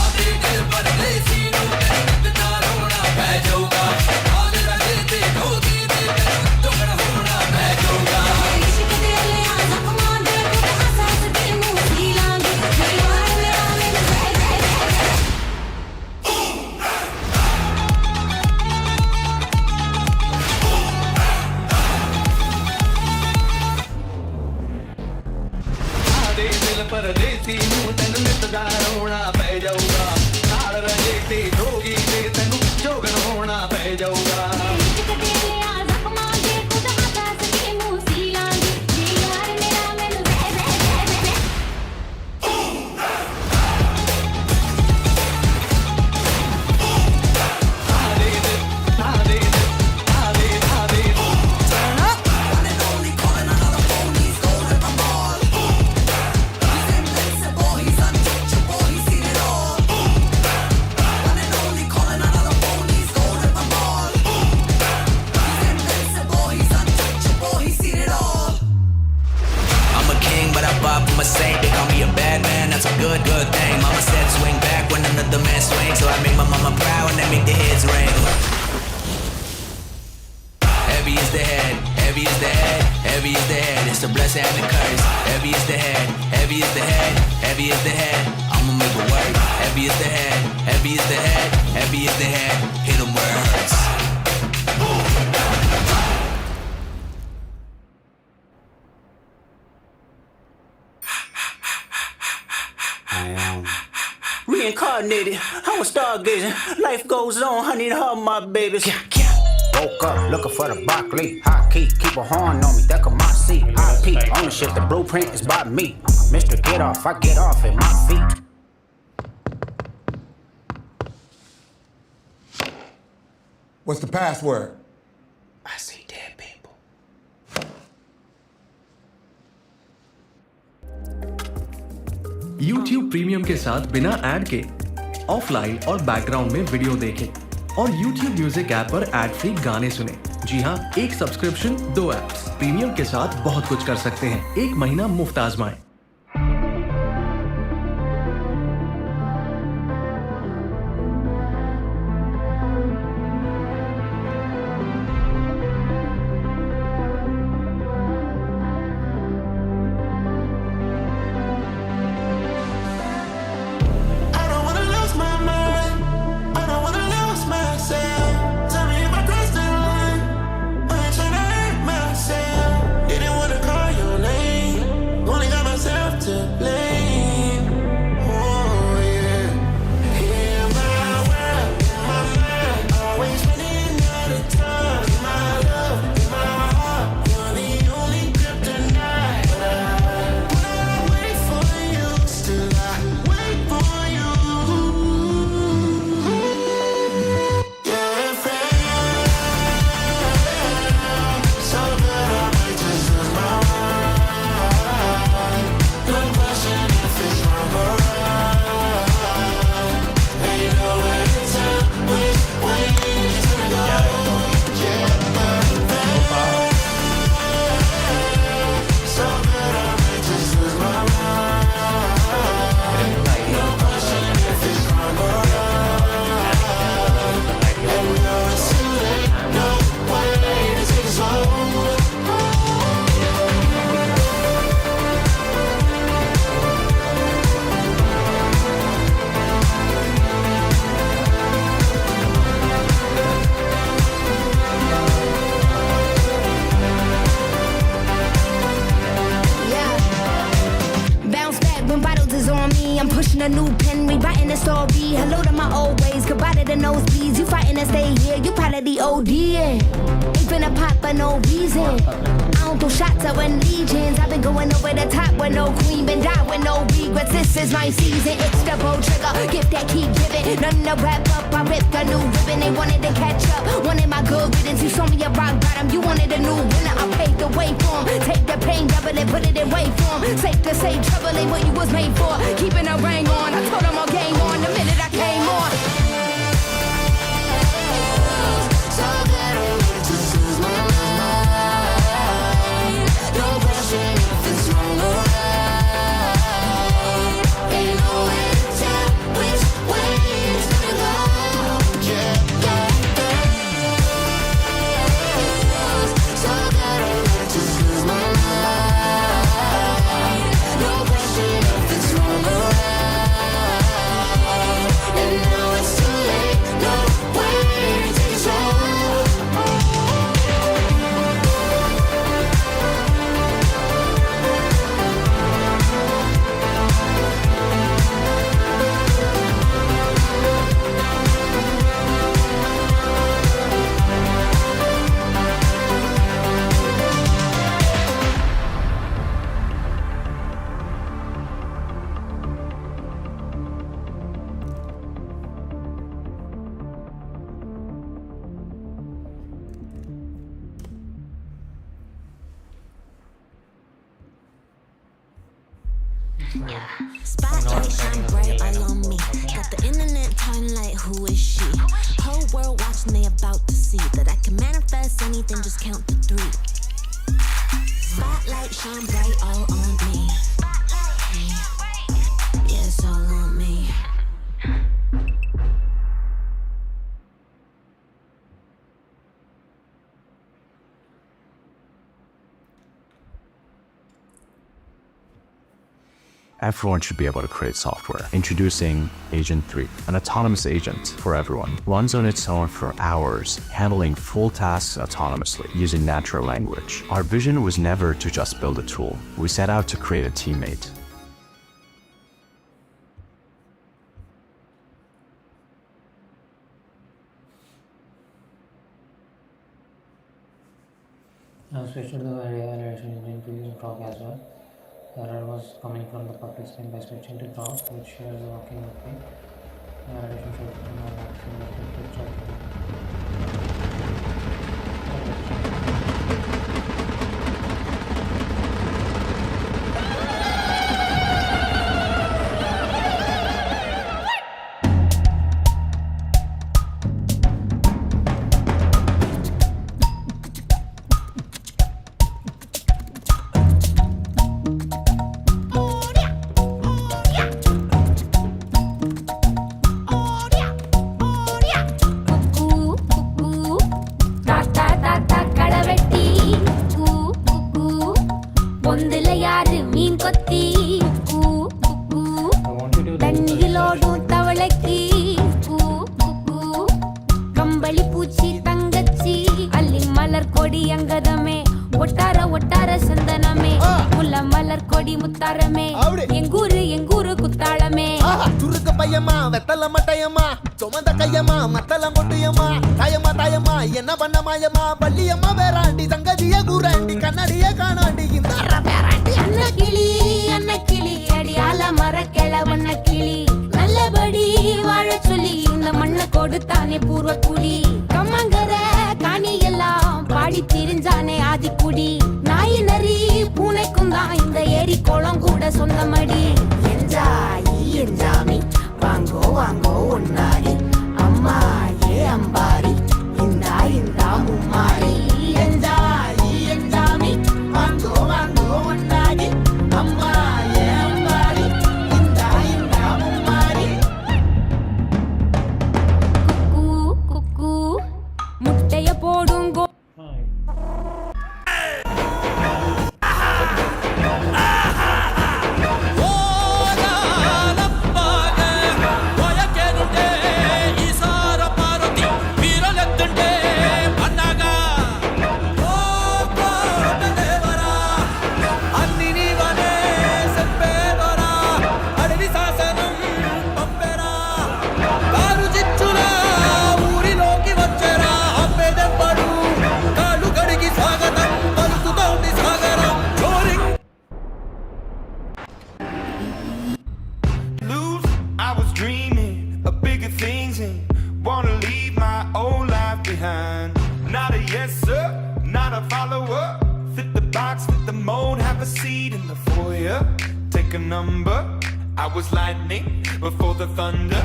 ਪਰਦੇਸੀ ਨੂੰ ਤੈਨੂੰ ਨਿਤ ਦਾ ਰੋਣਾ ਪੈ ਜਾਊਗਾ ਨਾਲ ਰਹੇ ਤੇ ਜੋਗੀ ਤੇ ਤੈਨੂੰ ਜੋਗਣ ਹੋਣਾ ਪੈ ਜਾਊਗਾ I'm a saint, they call me a bad man, that's a good thing. Mama said swing back when another man swings, so I make my mama proud and I make the heads ring. Heavy is the head, heavy is the head, heavy is the head, it's the blessing and the curse. Heavy is the head, heavy is the head, heavy is the head, I'ma make it work. Heavy is the head, heavy is the head, heavy is the head, hit 'em where it hurts. Reincarnated, I was stargazing. Life goes on, I need all my babies. Woke up looking for the broccoli. Hot key, keep a horn on me, that could my seat. IP, ownership, the blueprint is by me. Mr. Get Off, I get off at my feet. What's the password? I see dead people. YouTube premium के साथ बिना add के offline और background में video देखें और YouTube music app पर ad free गाने सुने। जी हाँ, एक सब्सक्रिप्शन 2 ऐप्स प्रीमियम के साथ बहुत कुछ कर सकते हैं। 1 महीना मुफ्त आजमाएं। A new pen, rewriting the story. Hello to my old ways, goodbye to the nosebleeds. You fighting to stay here, you part of the OD. Ain't finna pop for no reason. I don't throw shots, I win legions. I've been going over the top with no queen, been die with no regrets. This is my season, it's the bow trigger. Gift that keep giving, nothing to wrap up. I ripped a new ribbon, they wanted to catch up. Wanted my good riddance, you saw me a rock bottom. You wanted a new winner, I paved the way for 'em. Take the pain, double it, put it in way for 'em. Safe to say, trouble ain't what you was made for. Keeping a ring on, I told 'em all game on the minute I came on. So that I want to lose my mind. No question if it's wrong or right. Ain't no way to tell which way it's gonna go. Yeah, yeah, yeah. So that I want to lose my mind. No question if it's wrong or right. Spotlight shine bright all on me. Got the internet turning like, who is she? Whole world watching, they about to see that I can manifest anything, just count to 3. Spotlight shine bright all on me. Yeah, it's all on me. Everyone should be able to create software. Introducing Agent 3, an autonomous agent for everyone. Runs on its own for hours, handling full tasks autonomously using natural language. Our vision was never to just build a tool. We set out to create a teammate. I switched to the validation engine to use Grok as well. The error was coming from the public screen. By switching to Grok, which is working okay. Validation should be more thunder,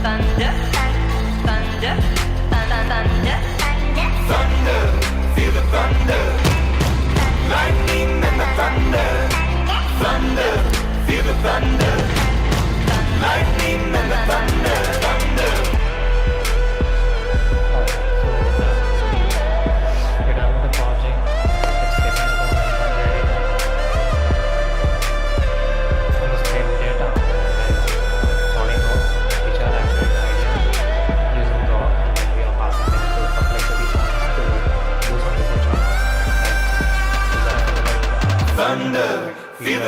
feel the thunder.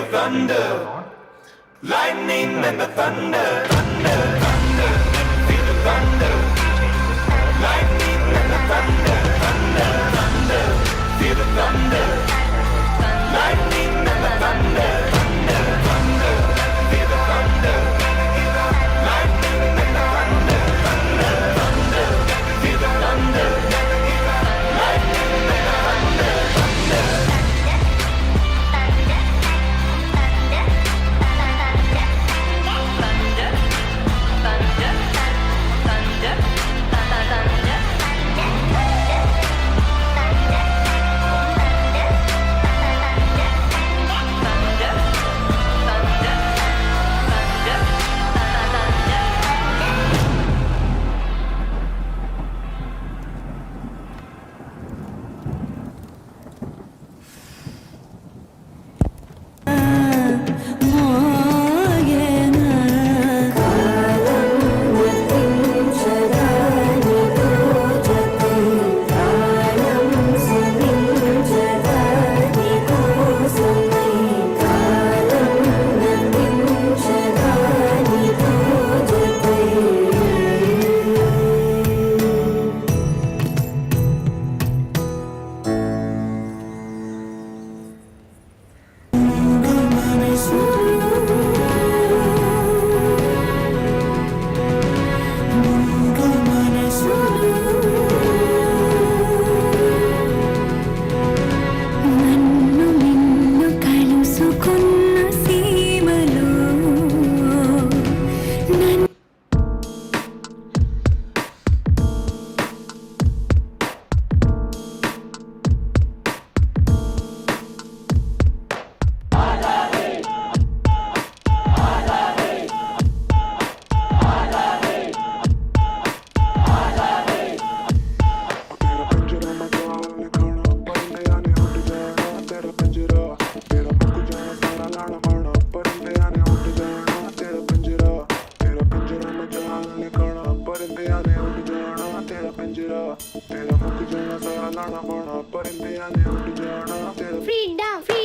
the thunder, lightning and the thunder, thunder, thunder. Feel the thunder, lightning and the thunder, thunder, thunder. Feel the thunder, lightning and the thunder, thunder, thunder. Feel the thunder, lightning and the thunder, thunder, thunder. Feel the thunder, lightning and the thunder, thunder.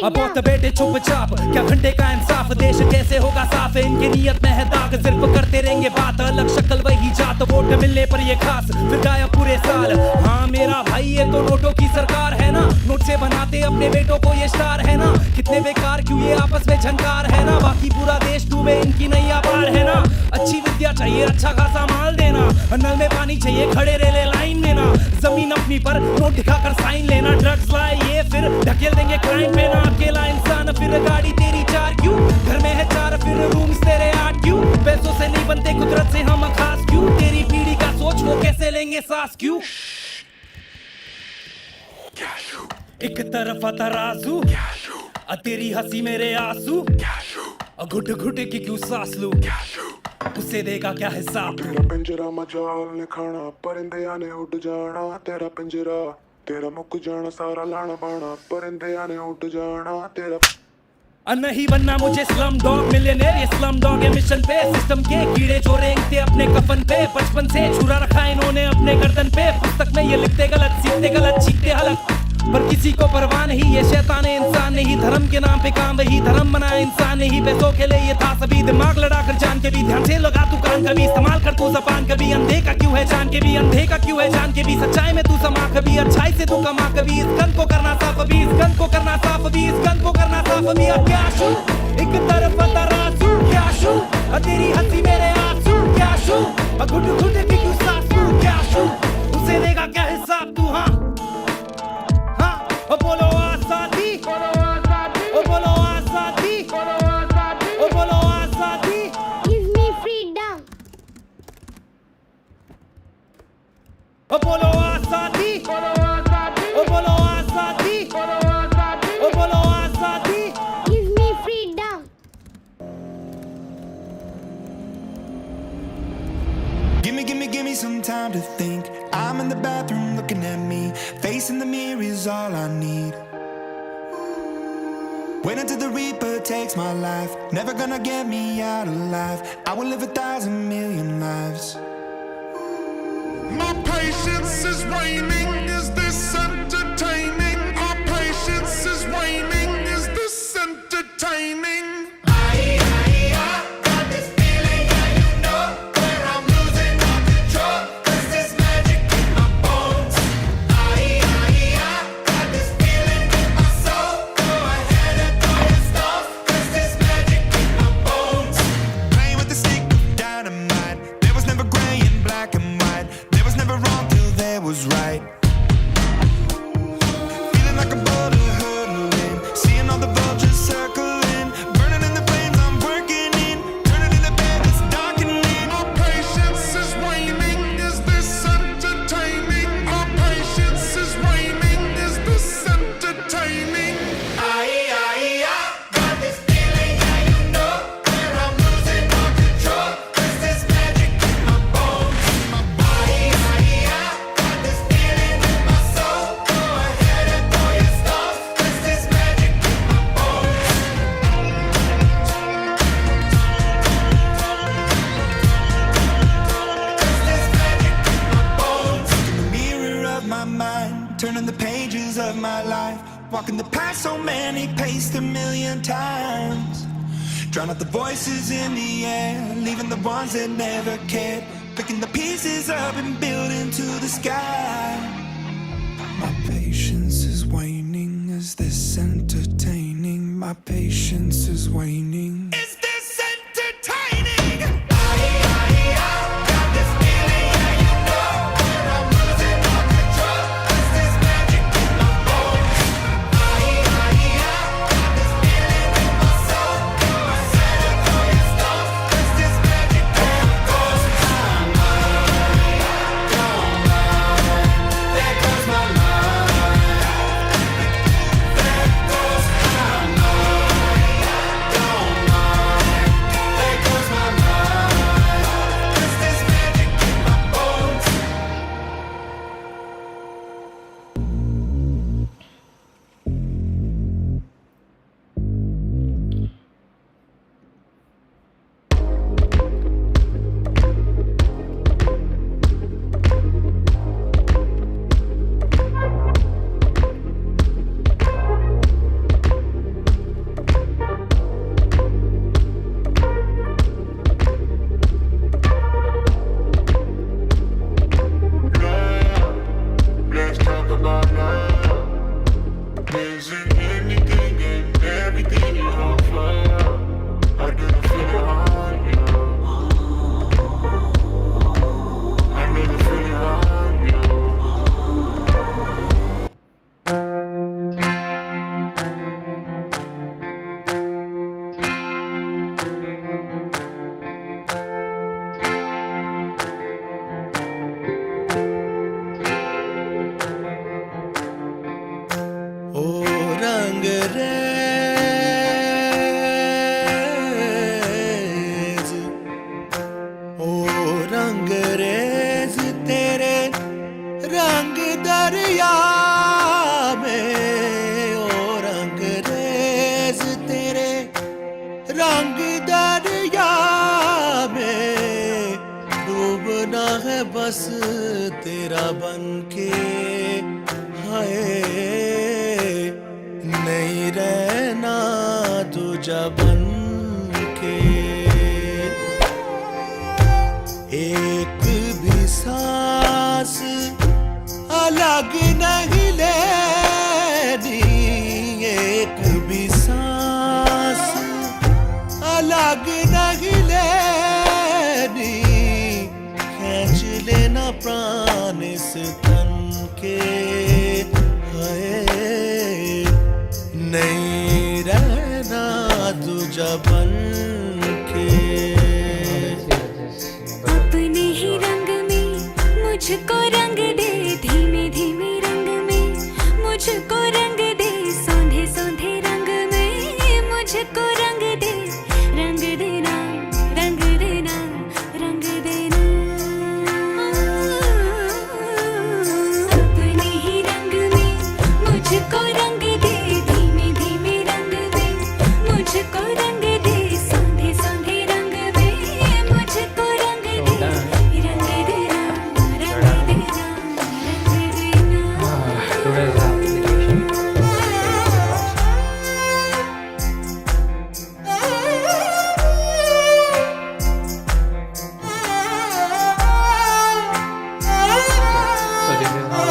अब बहुत बेटे चुपचाप क्या घंटे का इंसाफ देश कैसे होगा साफ इनकी नीयत में है दाग सिर्फ करते रहेंगे बात अलग शक्ल वही जात वोट मिलने पर ये खास फिर गायब पूरे साल हाँ मेरा भाई ये तो नोटों की सरकार है ना नोट से बनाते अपने बेटों को ये स्टार है ना कितने बेकार क्यों ये आपस में झंकार है ना बाकी पूरा देश डूबे इनकी नैया पार है ना अच्छी विद्या चाहिए अच्छा खासा माल देना नल में पानी चाहिए खड़े रेले लाइन में ना जमीन अपनी पर नोट दिखाकर साइन लेना ड्रग्स लाए ये फिर ढकेल देंगे क्राइम पे ना अकेला इंसान फिर गाड़ी तेरी 4 क्यों घर में है 4 फिर रूम्स तेरे 8 क्यों पैसों से नहीं बनते कुदरत से हम खास क्यों तेरी पीढ़ी का सोच वो कैसे लेंगे सांस क्यों एक तरफ तराजू तेरी हंसी मेरे आंसू घुट घुट की क्यों सांस लूं उसे देगा क्या हिसाब तेरा पिंजरा मजाल ने खाना परिंदे आने उड़ जाना तेरा पिंजरा तेरा मुक जाना सारा लाना बाना परिंदे आने उड़ जाना तेरा नहीं बनना मुझे स्लम डॉग मिलियनेयर ये स्लम डॉग है मिशन पे सिस्टम के कीड़े जो रेंगते अपने कफन पे बचपन से छुरा रखा इन्होंने अपने गर्दन पे पुस्तक में ये लिखते गलत सीखते गलत सीखते हलक पर किसी को परवाह नहीं ये शैतान इंसान नहीं धर्म के नाम पे काम वही धर्म बनाया इंसान नहीं पैसों के लिए ये था सभी दिमाग लड़ा कर जान के भी ध्यान से लगा तू कान कभी इस्तेमाल कर तू जबान कभी अंधे का क्यों है जान के भी अंधे का क्यों है जान के भी सच्चाई में तू समा कभी अच्छाई से तू कमा कभी इस गन को करना साफ अभी इस गन को करना साफ अभी इस गन को करना साफ अभी अब क्या शू एक तरफ तराजू क्या शू तेरी हंसी मेरे आंसू क्या शू घुट घुट की क्यों सांस लूं क्या शू उसे देगा क्या हिसाब तू हाँ बोलो आजादी बोलो आजादी बोलो आजादी Give me freedom. बोलो आजादी बोलो आजादी बोलो आजादी Give me freedom. Give me some time to think. I'm in the bathroom looking at me. Facing the mirror is all I need. Wait until the Reaper takes my life. Never gonna get me out alive. I will live 1,000,000,000 lives. My patience is waning. Is this entertaining? Our patience is waning. Is this entertaining? Walking the path so many paced a million times. Drown out the voices in the air, leaving the ones that never cared. Picking the pieces up and building to the sky. My patience is waning. Is this entertaining? My patience is waning. Is this entertaining? Got this feeling, yeah, you know that I'm losing all control. Is this magic in my bones? Got this feeling in my soul. My Santa Claus stone. Is this magic in my bones? There goes my mind. There goes my mind. Don't mind. There goes my mind. Is this magic in my bones? Let's talk about love. Is it anything and everything you offer? I didn't feel it on you. I didn't feel it on you. ओ रंग raise, ओ रंग raise तेरे रंग दरिया में, ओ रंग raise तेरे रंग दरिया में, डूबना है बस तेरा बनके, हाय नहीं रहना तुझा बन के। एक भी सांस अलग नहीं लेनी, एक भी सांस अलग नहीं लेनी, खींच लेना प्राण इस तन के, हाय नहीं रहना तुझा बन के। अपने ही रंग में मुझको रंग दे, धीमे धीमे रंग में मुझको रंग दे, सौंधे सौंधे रंग में मुझको रंग दे, रंग देना रंग देना रंग देना। अपने ही रंग में मुझको रंग दे, धीमे धीमे रंग में मुझको रंग दे, सौंधे सौंधे रंग में मुझको रंग दे, रंग देना रंग देना रंग देना। Today's application. So this is how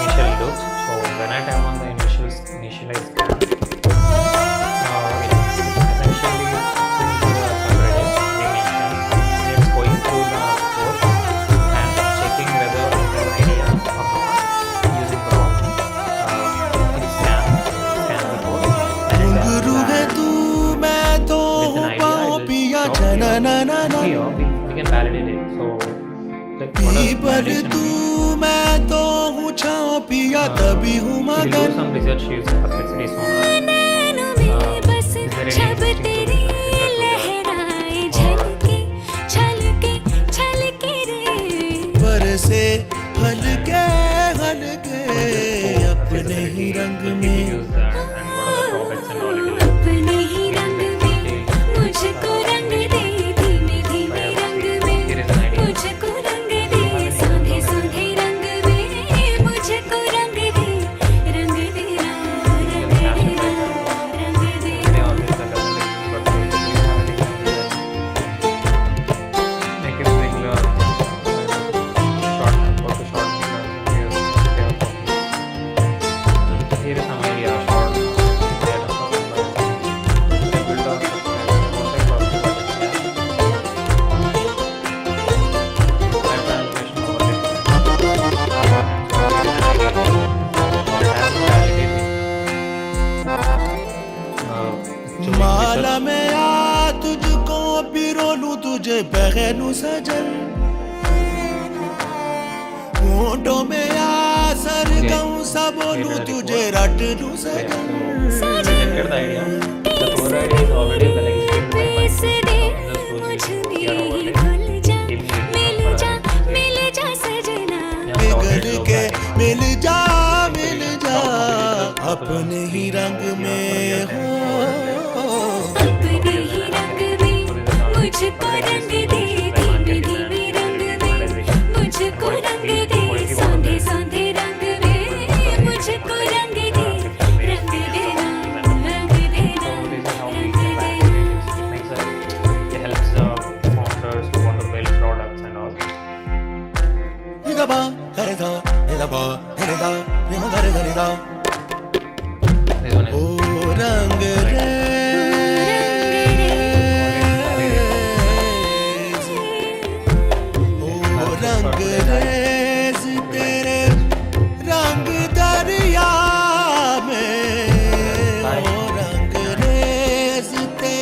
initial looks. So when I tap on the initialize scan, it essentially brings the subreddit dimension. It's going through the code and checking whether the idea or not using prompt. It scans the code and घुंघरू है तू मैं तो with an हूँ idea पाँव it पिया will जना ना ना ना। here we can validate it. So like what P does पर validation तू mean? मैं तो हूँ छाँव पिया तभी हूँ We'll do मगन। some research using perplexity sonar. नैनों में बस Is there any छब interesting तेरी solution लहराए, झलके छलके छलके रे। बरसे हल्के हल्के अपने ही रंग में। use that and what are the drawbacks and all it will अपने ही रंग में मुझको रंग दे, धीमे धीमे रंग में Here is an idea. मुझको रंग दे, सौंधे सौंधे रंग में मुझको रंग दे, रंग देना रंग तुझे पहनूं सजल होठों में आसर कहूं सा बोलूं तुझे रट लूं सजल rejected the idea. The core idea is already well explained by बिगड़ के मिल जा अपने ही रंग में हो अपने ही रंग में मुझको रंग दे धीमे धीमे रंग दे मुझको रंग दे सांधे सांधे रंग में मुझको रंग दे रंग देना रंग देना रंग देना It helps founders who want to build products and all. निगबा करे दा निगबा करे दा निगबा करे दा This one is